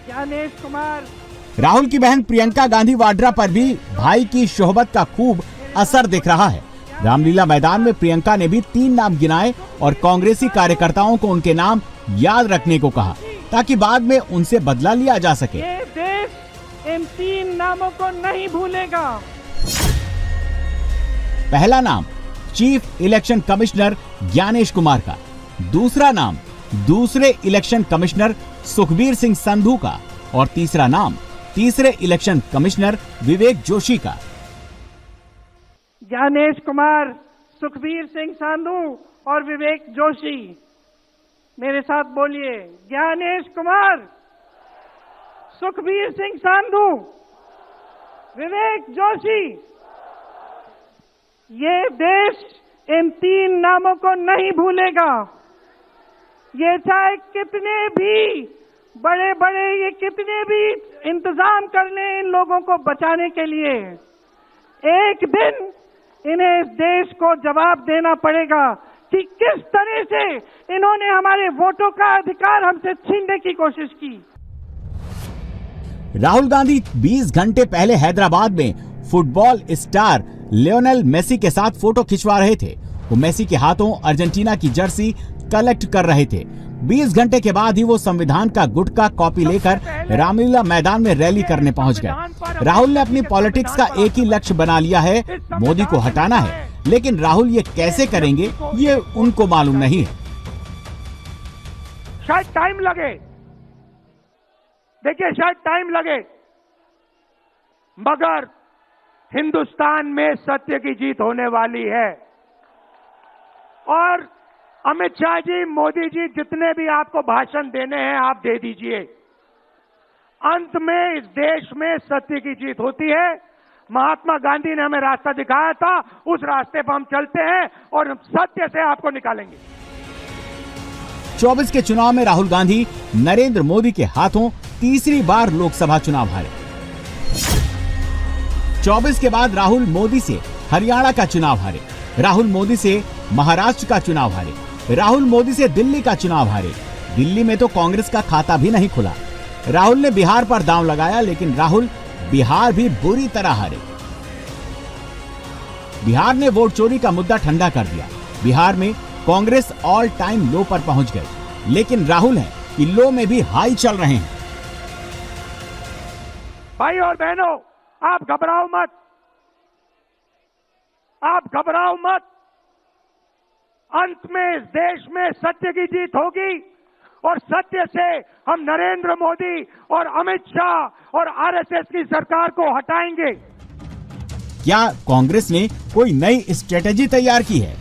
ज्ञानेश कुमार। राहुल की बहन प्रियंका गांधी वाड्रा पर भी भाई की शोहबत का खूब असर दिख रहा है। रामलीला मैदान में प्रियंका ने भी 3 नाम गिनाए और कांग्रेसी कार्यकर्ताओं को उनके नाम याद रखने को कहा ताकि बाद में उनसे बदला लिया जा सके। ये देश इन 3 नामों को नहीं भूलेगा। पहला नाम chief election commissioner Gyanesh Kumar का, दूसरा नाम दूसरे इलेक्शन कमिश्नर सुखबीर सिंह संधू का और तीसरा नाम तीसरे इलेक्शन कमिश्नर विवेक जोशी का। ज्ञानेश कुमार, सुखबीर सिंह संधू और विवेक जोशी, मेरे साथ बोलिए। ज्ञानेश कुमार, सुखबीर सिंह संधू, विवेक जोशी। ये देश इन 3 नामों को नहीं भूलेगा। ये चाहे कितने भी बड़े बड़े ये कितने भी इंतजाम कर लें इन लोगों को बचाने के लिए, एक दिन इन्हें इस देश को जवाब देना पड़ेगा कि किस तरह से इन्होंने हमारे वोटों का अधिकार हमसे छीनने की कोशिश की। राहुल गांधी 20 घंटे पहले हैदराबाद में फुटबॉल स्टार लियोनेल मेसी के साथ फोटो खिंचवा रहे थे। वो मेसी के हाथों अर्जेंटीना की जर्सी कलेक्ट कर रहे थे। 20 घंटे के बाद ही वो संविधान का गुटका कॉपी लेकर रामलीला मैदान में रैली करने पहुंच गए। राहुल ने अपनी पॉलिटिक्स का एक ही लक्ष्य बना लिया है, मोदी को हटाना है। लेकिन राहुल ये कैसे करेंगे ये उनको मालूम नहीं है। शायद टाइम लगे, देखिए शायद टाइम लगे, मगर हिंदुस्तान में सत्य की जीत होने वाली है। और अमित शाह जी, मोदी जी, जितने भी आपको भाषण देने हैं आप दे दीजिए। अंत में इस देश में सत्य की जीत होती है। महात्मा गांधी ने हमें रास्ता दिखाया था, उस रास्ते पर हम चलते हैं और सत्य से आपको निकालेंगे। 24 के चुनाव में राहुल गांधी नरेंद्र मोदी के हाथों तीसरी बार लोकसभा चुनाव हारे। 24 के बाद राहुल मोदी से हरियाणा का चुनाव हारे, राहुल मोदी से महाराष्ट्र का चुनाव हारे, राहुल मोदी से दिल्ली का चुनाव हारे। दिल्ली में तो कांग्रेस का खाता भी नहीं खुला। राहुल ने बिहार पर दांव लगाया, लेकिन राहुल बिहार भी बुरी तरह हारे। बिहार ने वोट चोरी का मुद्दा ठंडा कर दिया। बिहार में कांग्रेस ऑल टाइम लो पर पहुंच गए, लेकिन राहुल हैं कि लो में भी हाई चल रहे हैं। भाई और बहनों, आप घबराओ मत, आप घबराओ मत। अंत में इस देश में सत्य की जीत होगी और सत्य से हम नरेंद्र मोदी और अमित शाह और आरएसएस की सरकार को हटाएंगे। क्या कांग्रेस ने कोई नई स्ट्रेटेजी तैयार की है?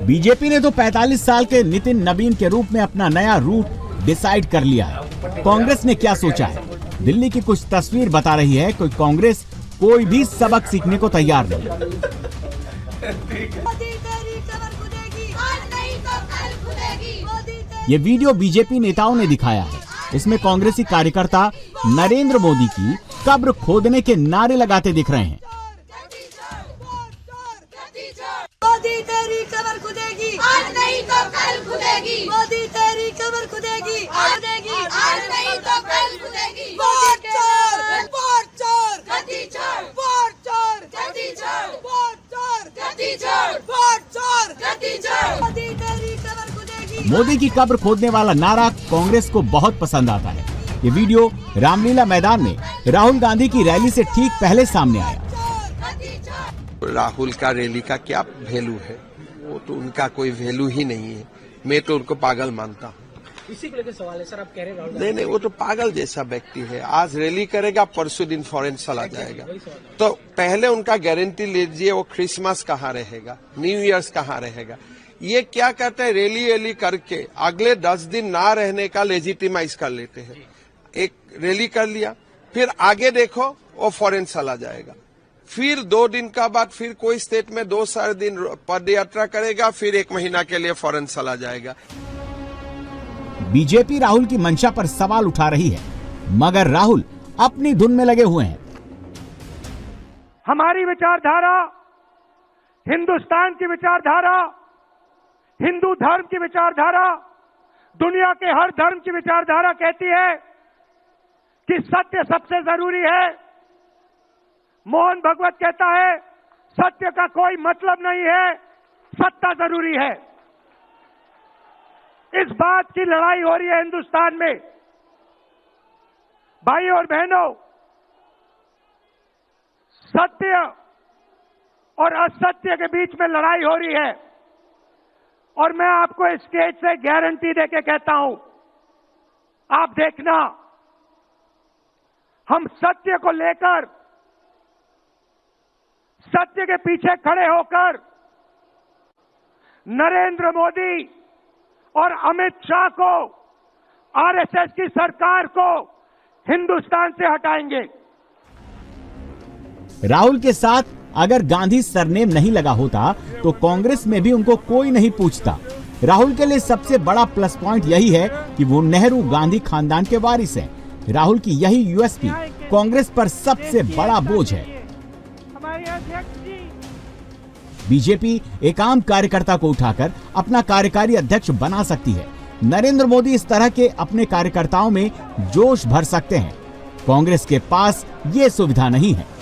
बीजेपी ने तो 45 साल के नितिन नवीन के रूप में अपना नया रूट डिसाइड कर लिया है। कांग्रेस ने क्या सोचा है? दिल्ली की कुछ तस्वीर बता रही है कि कांग्रेस कोई भी सबक सीखने को तैयार नहीं। ये वीडियो बीजेपी नेताओं ने दिखाया है। इसमें कांग्रेसी कार्यकर्ता नरेंद्र मोदी की कब्र खोदने के नारे लगाते दिख रहे हैं। मोदी तेरी कब्र खुदेगी, आज नहीं तो कल खुदेगी। मोदी तेरी कब्र खुदेगी, आज नहीं तो कल खुदेगी। वोट चोर, वोट चोर, गद्दी चोर, वोट चोर, गद्दी चोर, वोट चोर, गद्दी चोर, वोट चोर, गद्दी चोर। मोदी तेरी कब्र खुदेगी। मोदी की कब्र खोदने वाला नारा कांग्रेस को बहुत पसंद आता है। ये वीडियो रामलीला मैदान में राहुल गांधी की रैली से ठीक पहले सामने आया। राहुल का रैली का क्या वैल्यू है? वो तो उनका कोई वैल्यू ही नहीं है। मैं तो उनको पागल मानता हूँ। इसी को लेकर सवाल है सर, आप कह रहे हैं नहीं, वो तो पागल जैसा व्यक्ति है। आज रैली करेगा, परसों दिन फॉरेन चला जाएगा। तो पहले उनका गारंटी लीजिए, वो क्रिसमस कहाँ रहेगा, न्यू ईयर्स कहाँ रहेगा? ये क्या करते हैं, रैली करके अगले 10 दिन ना रहने का लेजिटिमाइज कर लेते हैं। एक रैली कर लिया, फिर आगे देखो वो फॉरेन चला जाएगा। फिर 2 दिन का बाद फिर कोई स्टेट में 2-4 दिन पद यात्रा करेगा, फिर 1 महीना के लिए फॉरेन चला जाएगा। बीजेपी राहुल की मंशा पर सवाल उठा रही है, मगर राहुल अपनी धुन में लगे हुए हैं। हमारी विचारधारा, हिंदुस्तान की विचारधारा, हिंदू धर्म की विचारधारा, दुनिया के हर धर्म की विचारधारा कहती है कि सत्य सबसे जरूरी है। मोहन भगवत कहता है सत्य का कोई मतलब नहीं है, सत्ता जरूरी है। इस बात की लड़ाई हो रही है हिंदुस्तान में। भाई और बहनों, सत्य और असत्य के बीच में लड़ाई हो रही है और मैं आपको इस स्टेज से गारंटी देके कहता हूं, आप देखना, हम सत्य को लेकर, सत्य के पीछे खड़े होकर नरेंद्र मोदी और अमित शाह को, आरएसएस की सरकार को हिंदुस्तान से हटाएंगे। राहुल के साथ अगर गांधी सरनेम नहीं लगा होता तो कांग्रेस में भी उनको कोई नहीं पूछता। राहुल के लिए सबसे बड़ा प्लस पॉइंट यही है कि वो नेहरू गांधी खानदान के वारिस हैं। राहुल की यही यूएसपी कांग्रेस पर सबसे बड़ा बोझ है। हमारे अध्यक्ष जी, बीजेपी एक आम कार्यकर्ता को उठाकर अपना कार्यकारी अध्यक्ष बना सकती है। नरेंद्र मोदी इस तरह के अपने कार्यकर्ताओं में जोश भर सकते हैं। कांग्रेस के पास ये सुविधा नहीं है।